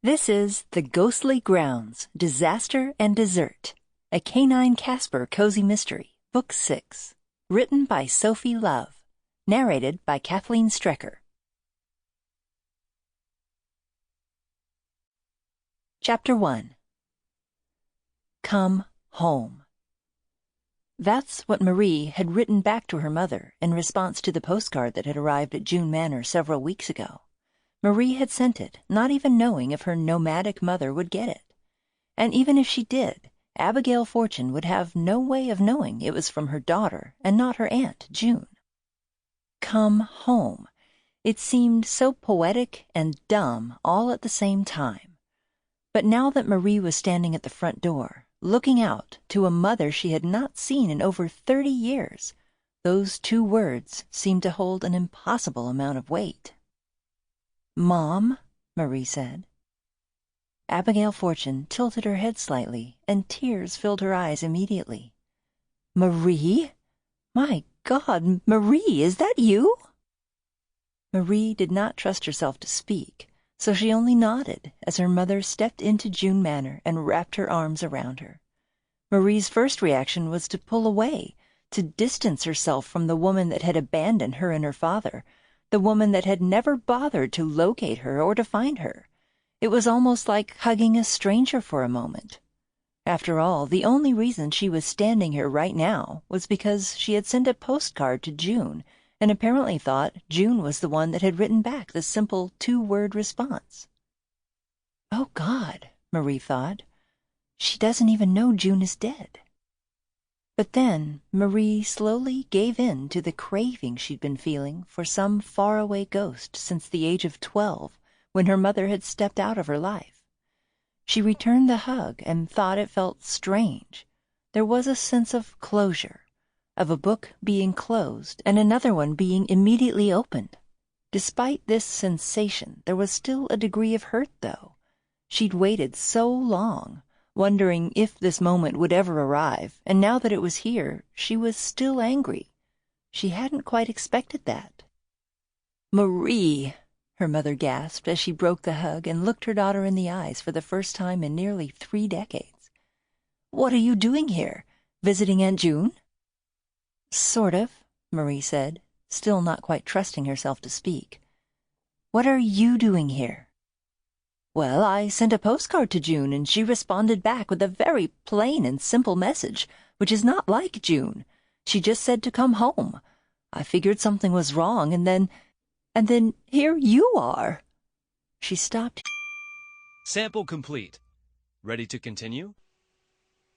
This is The Ghostly Grounds, Disaster and Dessert, a Canine Casper cozy mystery, Book 6, written by Sophie Love, narrated by Kathleen Strecker. Chapter 1. Come Home. That's what Marie had written back to her mother in response to the postcard that had arrived at June Manor several weeks ago. Marie had sent it, not even knowing if her nomadic mother would get it. And even if she did, Abigail Fortune would have no way of knowing it was from her daughter and not her aunt, June. Come home. It seemed so poetic and dumb all at the same time. But now that Marie was standing at the front door, looking out to a mother she had not seen in over 30 years, those two words seemed to hold an impossible amount of weight. "Mom," Marie said. Abigail Fortune tilted her head slightly, and tears filled her eyes immediately. "Marie? My God, Marie, is that you?" Marie did not trust herself to speak, so she only nodded as her mother stepped into June Manor and wrapped her arms around her. Marie's first reaction was to pull away, to distance herself from the woman that had abandoned her and her father, the woman that had never bothered to locate her or to find her. It was almost like hugging a stranger for a moment. After all, the only reason she was standing here right now was because she had sent a postcard to June and apparently thought June was the one that had written back the simple 2-word response. "Oh, God," Marie thought. "She doesn't even know June is dead." But then Marie slowly gave in to the craving she'd been feeling for some faraway ghost since the age of 12, when her mother had stepped out of her life. She returned the hug and thought it felt strange. There was a sense of closure, of a book being closed and another one being immediately opened. Despite this sensation, there was still a degree of hurt, though. She'd waited so long, wondering if this moment would ever arrive, and now that it was here, she was still angry. She hadn't quite expected that. "Marie!" her mother gasped as she broke the hug and looked her daughter in the eyes for the first time in nearly 3 decades. "What are you doing here? Visiting Aunt June?" "Sort of," Marie said, still not quite trusting herself to speak. "What are you doing here?" "Well, I sent a postcard to June, and she responded back with a very plain and simple message, which is not like June. She just said to come home. I figured something was wrong, and then here you are." She stopped. Sample complete. Ready to continue?